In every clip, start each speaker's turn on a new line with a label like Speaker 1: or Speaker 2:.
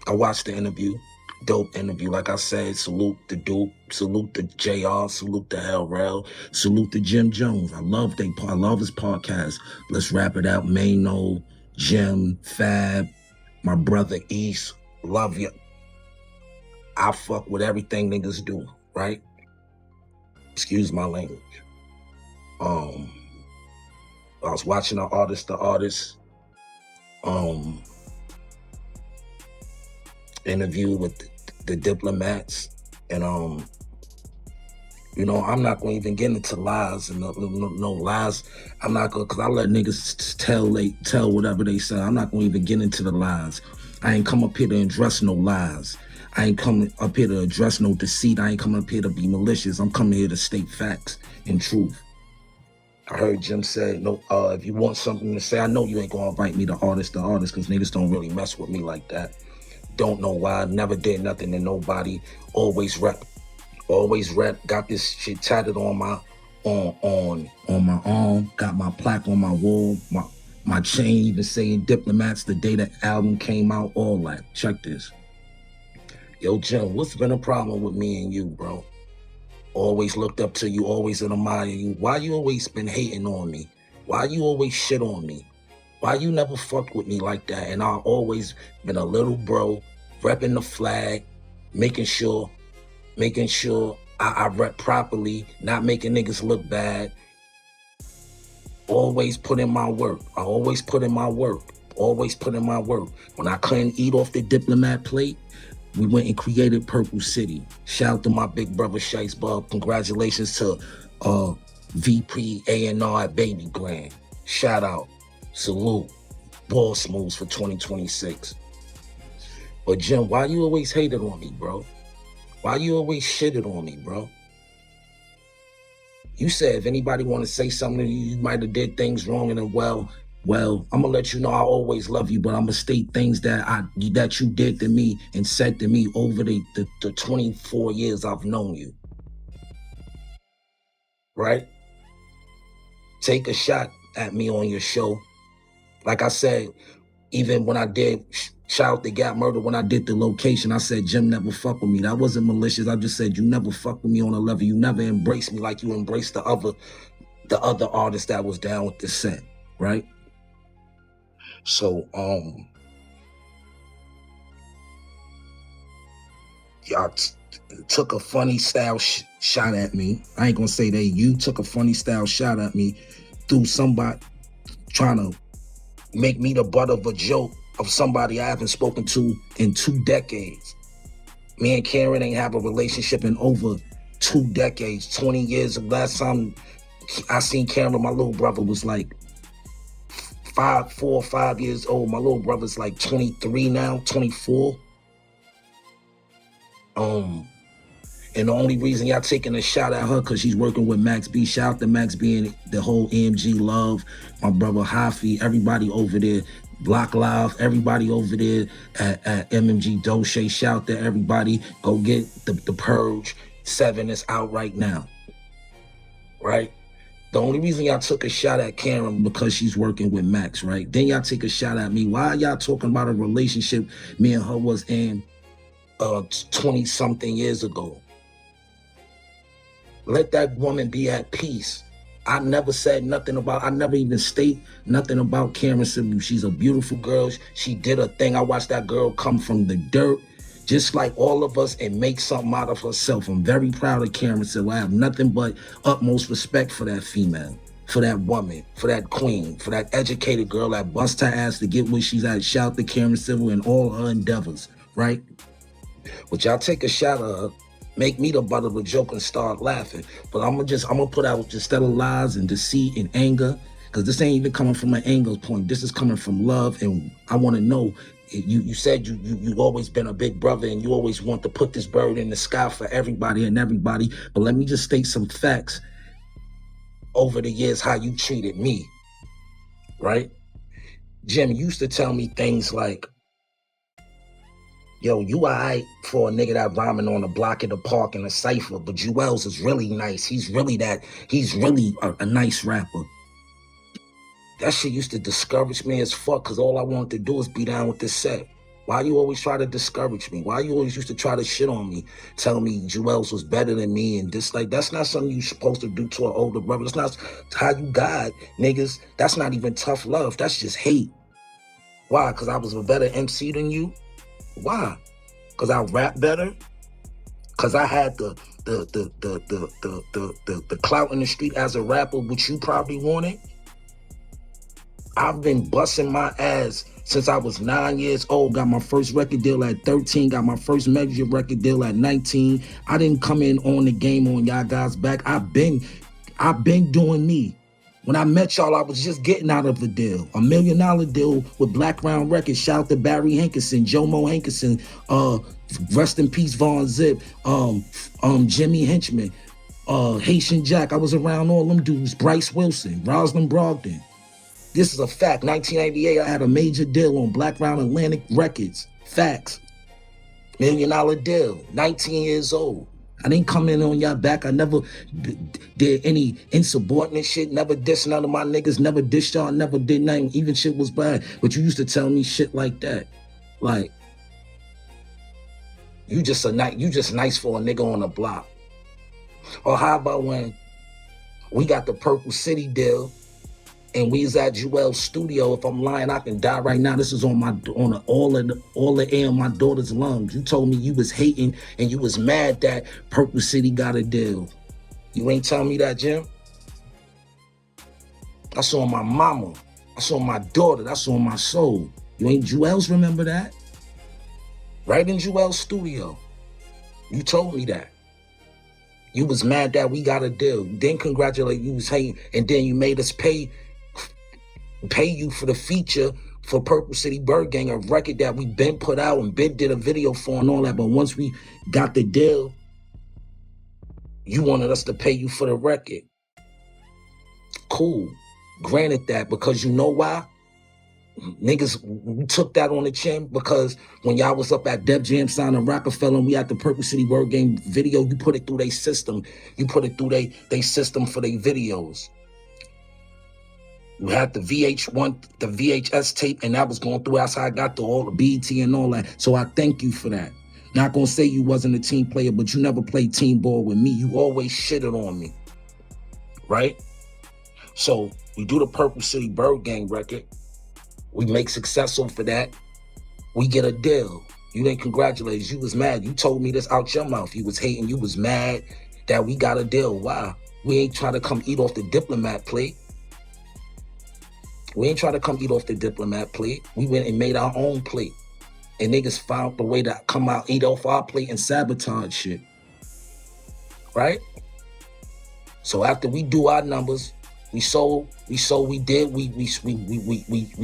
Speaker 1: I watched the interview. Dope interview. Like I said, salute the Duke, salute the JR, salute the Hell Rel, salute the Jim Jones. I love his podcast. Let's wrap it out. Mano, Jim, Fab, my brother East. Love you. I fuck with everything niggas do, right? Excuse my language. I was watching the artist interview with the diplomats, and I'm not going to even get into lies and no lies. I'm not going, because I let niggas tell whatever they say. I'm not going to even get into the lies. I ain't come up here to address no lies. I ain't coming up here to address no deceit. I ain't coming up here to be malicious. I'm coming here to state facts and truth. I heard Jim say, no, if you want something to say, I know you ain't gonna invite me to artist, because niggas don't really mess with me like that. Don't know why, never did nothing to nobody. Always rep. Got this shit tatted on my arm. Got my plaque on my wall. My chain even saying Diplomats the day the album came out. All that. Check this. Yo, Jim, what's been a problem with me and you, bro? Always looked up to you, always admired you. Why you always been hating on me? Why you always shit on me? Why you never fucked with me like that? And I always been a little bro, repping the flag, making sure I rep properly, not making niggas look bad. Always put in my work. I always put in my work. When I couldn't eat off the Diplomat plate, we went and created Purple City. Shout out to my big brother Shice Bub. Congratulations to VP A&R at Baby Grand. Shout out. Salute. Boss moves for 2026. But Jim, why you always hated on me, bro? Why you always shitted on me, bro? You said if anybody want to say something to you, you might have did things wrong, and then well, I'm gonna let you know I always love you, but I'm gonna state things that you did to me and said to me over the 24 years I've known you. Right? Take a shot at me on your show. Like I said, even when I did shout out the Gap Murder, when I did the location, I said Jim never fuck with me. That wasn't malicious. I just said you never fuck with me on a level. You never embraced me like you embraced the other artists that was down with the set, right? So y'all took a funny style shot at me. I ain't gonna say you took a funny style shot at me through somebody trying to make me the butt of a joke of somebody I haven't spoken to in 2 decades. Me and Karen ain't have a relationship in over 2 decades, 20 years. The last time I seen Karen, my little brother was like 4 or 5 years old. My little brother's like 23 now, 24. And the only reason y'all taking a shot at her because she's working with Max B. Shout out to Max B and the whole AMG Love, my brother Hafi, everybody over there, Block Live, everybody over there at MMG Doche. Shout out to everybody. Go get the Purge 7 is out right now. Right? The only reason y'all took a shot at Karen because she's working with Max, right? Then y'all take a shot at me. Why y'all talking about a relationship me and her was in 20-something years ago? Let that woman be at peace. I never said nothing about, I never even state nothing about Karen Civil. She's a beautiful girl. She did her thing. I watched that girl come from the dirt, just like all of us, and make something out of herself. I'm very proud of Karen Civil. I have nothing but utmost respect for that female, for that woman, for that queen, for that educated girl that bust her ass to get where she's at. Shout out to Karen Civil and all her endeavors, right? But y'all take a shot of her, make me the butt of a joke and start laughing. But I'm gonna put out instead of lies and deceit and anger, because this ain't even coming from an anger point. This is coming from love, and I want to know. You said you've always been a big brother, and you always want to put this bird in the sky for everybody. But let me just state some facts over the years how you treated me, right? Jim used to tell me things like, yo, you alright for a nigga that rhyming on the block of the park in a cypher, but Jewels is really nice. He's really a nice rapper. That shit used to discourage me as fuck, because all I wanted to do was be down with this set. Why you always try to discourage me? Why you always used to try to shit on me, tell me Joel's was better than me and this, like, that's not something you're supposed to do to an older brother. That's not how you guide niggas. That's not even tough love. That's just hate. Why? Because I was a better MC than you? Why? Because I rap better? Because I had the clout in the street as a rapper, which you probably wanted? I've been busting my ass since I was 9 years old. Got my first record deal at 13. Got my first major record deal at 19. I didn't come in on the game on y'all guys' back. I've been doing me. When I met y'all, I was just getting out of the deal. $1 million deal with Black Round Records. Shout out to Barry Hankerson, Jomo Hankerson, rest in peace, Von Zip, Jimmy Henchman, Haitian Jack. I was around all them dudes. Bryce Wilson, Roslyn Brogdon. This is a fact. 1998, I had a major deal on Black Round Atlantic Records. Facts. $1 million deal. 19 years old. I didn't come in on y'all back. I never did any insubordinate shit. Never dissed none of my niggas. Never dissed y'all. Never did nothing. Even shit was bad. But you used to tell me shit like that. Like, you just nice for a nigga on the block. Or how about when we got the Purple City deal and we was at Joel's studio? If I'm lying, I can die right now. This is on all the air in my daughter's lungs. You told me you was hating and you was mad that Purple City got a deal. You ain't telling me that, Jim? That's on my mama. That's on my daughter. That's on my soul. You ain't Joel's remember that? Right in Joel's studio. You told me that. You was mad that we got a deal. You didn't congratulate, you was hating, and then you made us pay you for the feature for Purple City Bird Gang, a record that we been put out and been did a video for and all that. But once we got the deal, you wanted us to pay you for the record. Cool. Granted that, because you know why? Niggas, we took that on the chin because when y'all was up at Def Jam Sound and Rockefeller and we had the Purple City Word Game video, you put it through their system. You put it through their system for their videos. You had the VH1, the VHS tape, and that was going through. That's how I got to all the BT and all that. So I thank you for that. Not gonna say you wasn't a team player, but you never played team ball with me. You always shitted on me, right? So we do the Purple City Bird Gang record. We make successful for that. We get a deal. You didn't congratulate us. You was mad. You told me this out your mouth. You was hating. You was mad that we got a deal. Why? We ain't trying to come eat off the Diplomat plate. We ain't trying to come eat off the Diplomat plate. We went and made our own plate. And niggas found the way to come out, eat off our plate and sabotage shit. Right? So after we do our numbers, we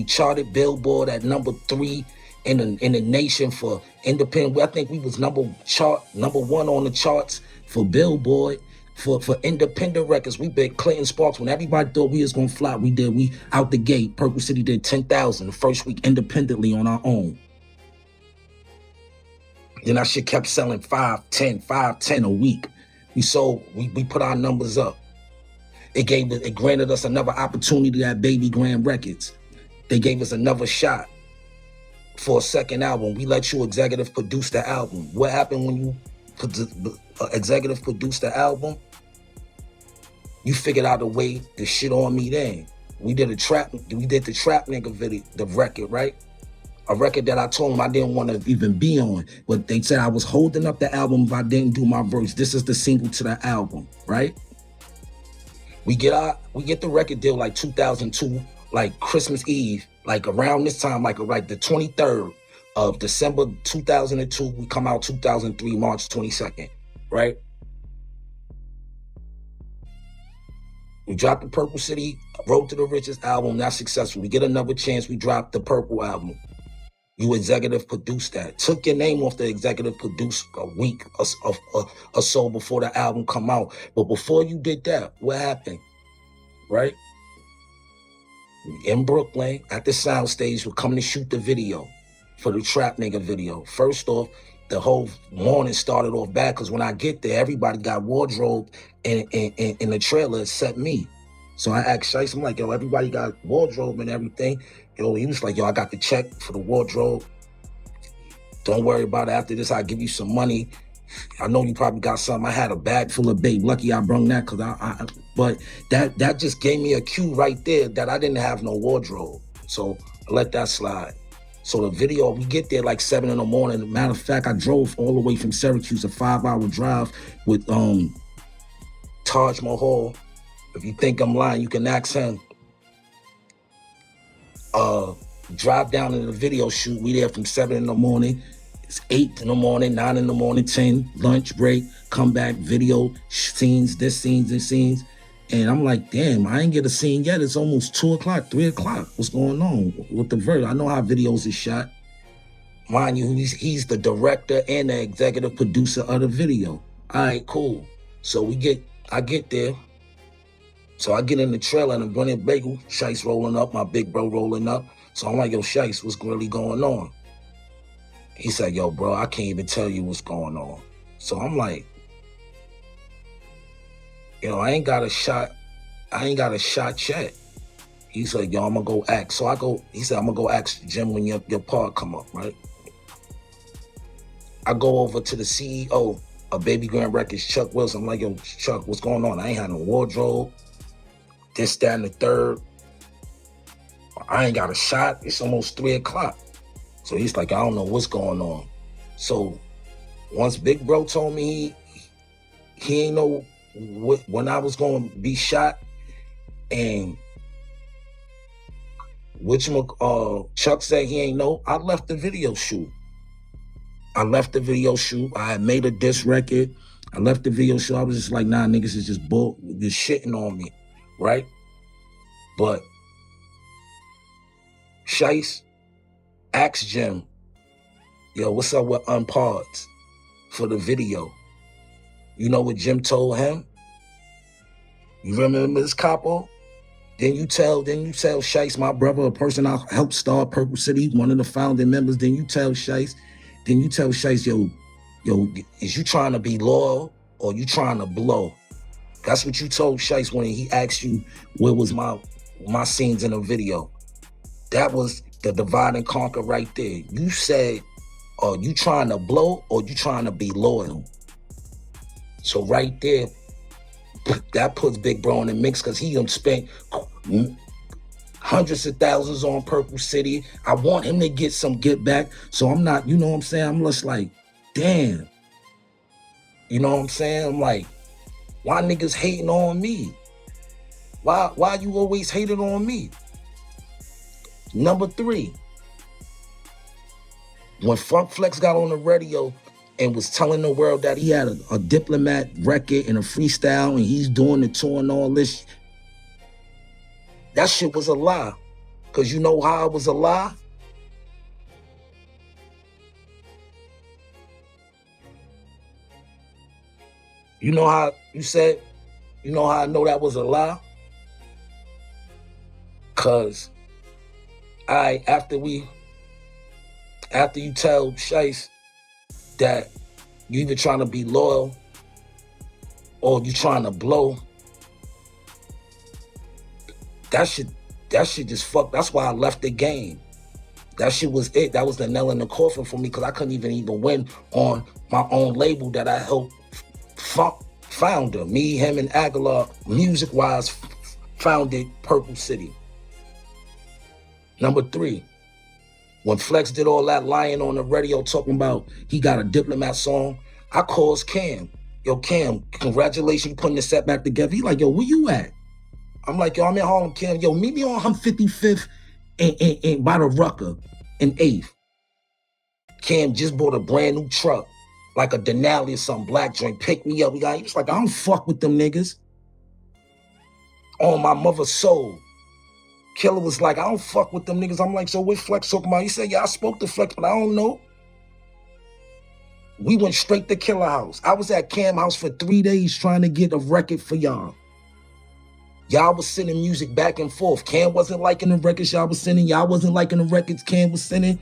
Speaker 1: charted Billboard at number 3 in the nation for independent. I think we was number 1 on the charts for Billboard for independent records. We bet Clinton Sparks when everybody thought we was gonna flop. We out the gate. Purple City did 10,000 the first week independently on our own. Then our shit kept selling 5, 10 a week. We put our numbers up. It granted us another opportunity at Baby Grand Records. They gave us another shot for a second album. We let you executive produce the album. What happened when you executive produced the album? You figured out a way to shit on me then. We did the trap nigga video, the record, right? A record that I told them I didn't want to even be on. But they said I was holding up the album if I didn't do my verse. This is the single to the album, right? We get the record deal like 2002, like Christmas Eve, like around this time, like the 23rd of December 2002. We come out 2003, March 22nd, right? We dropped the Purple City, Road to the Riches album, not successful. We get another chance, we dropped the Purple album. You executive produced that. Took your name off the executive producer a week or so before the album come out. But before you did that, what happened? Right? In Brooklyn, at the soundstage, we're coming to shoot the video for the Trap Nigga video. First off, the whole morning started off bad because when I get there, everybody got wardrobe in the trailer except me. So I asked Shice, I'm like, yo, everybody got wardrobe and everything. Yo, he was like, yo, I got the check for the wardrobe. Don't worry about it. After this, I'll give you some money. I know you probably got something. I had a bag full of babe. Lucky I brung that because but that just gave me a cue right there that I didn't have no wardrobe. So I let that slide. So the video, we get there like 7 in the morning. Matter of fact, I drove all the way from Syracuse, a 5-hour drive with Taj Mahal. If you think I'm lying, you can ask him. Drive down to the video shoot. We there from 7 in the morning. It's 8 in the morning, 9 in the morning, 10, lunch break, come back, video, scenes, this scenes. And I'm like, damn, I ain't get a scene yet. It's almost 2 o'clock, 3 o'clock. What's going on with the verse? I know how videos is shot. Mind you, he's the director and the executive producer of the video. All right, cool. So I get there. So I get in the trailer and I'm running bagel, Shice rolling up, my big bro rolling up. So I'm like, yo, Shice, what's really going on? He said, yo, bro, I can't even tell you what's going on. So I'm like, I ain't got a shot yet. He said, yo, I'm gonna go ask. So he said, I'm gonna go ask Jim when your part come up, right? I go over to the CEO of Baby Grand Records, Chuck Wilson. I'm like, yo, Chuck, what's going on? I ain't had no wardrobe. This, that, and the third. I ain't got a shot. It's almost 3 o'clock. So he's like, I don't know what's going on. So once Big Bro told me he ain't know when I was going to be shot, and Chuck said he ain't know, I left the video shoot. I had made a diss record. I left the video shoot. I was just like, nah, niggas is just shitting on me, right? But Shice asked Jim, yo, what's up with Unpods for the video? You know what Jim told him? You remember this capo? Then you tell Shice, my brother, a person I helped start Purple City, one of the founding members. Then you tell Shice, yo, is you trying to be loyal or you trying to blow? That's what you told Shice when he asked you where was my scenes in the video. That was the divide and conquer right there. You said, are you trying to blow or you trying to be loyal? So right there, that puts Big Bro in the mix because he done spent hundreds of thousands on Purple City. I want him to get back. So I'm not, you know what I'm saying? I'm just like, damn. You know what I'm saying? I'm like, why niggas hating on me? Why you always hated on me? Number 3, when Funk Flex got on the radio and was telling the world that he had a Diplomat record and a freestyle and he's doing the tour and all this, that shit was a lie. Because you know how it was a lie? You know how I know that was a lie? Because after you tell Shice that you either trying to be loyal or you trying to blow, that shit just fucked. That's why I left the game. That shit was it. That was the nail in the coffin for me because I couldn't even win on my own label that I helped founder. Me, him, and Aguilar, music-wise, founded Purple City. Number 3, when Flex did all that lying on the radio talking about he got a Diplomat song, I calls Cam. Yo, Cam, congratulations putting the set back together. He like, yo, where you at? I'm like, yo, I'm in Harlem, Cam. Yo, meet me on 55th and by the Rucker in 8th. Cam just bought a brand new truck, like a Denali or some black joint. Picked me up. He was like, I don't fuck with them niggas. On my mother's soul. Killer was like, I don't fuck with them niggas. I'm like, so what Flex talking about? He said, yeah, I spoke to Flex, but I don't know. We went straight to Killer house. I was at Cam house for 3 days trying to get a record for y'all. Y'all was sending music back and forth. Cam wasn't liking the records y'all was sending. Y'all wasn't liking the records Cam was sending.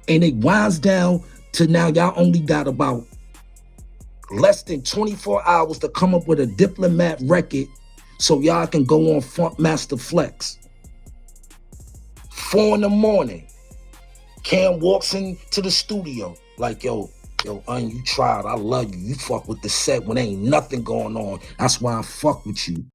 Speaker 1: And it winds down to now y'all only got about less than 24 hours to come up with a Diplomat record so y'all can go on Funk Master Flex. 4 in the morning. Cam walks into the studio like, yo, you tried. I love you. You fuck with the set when ain't nothing going on. That's why I fuck with you.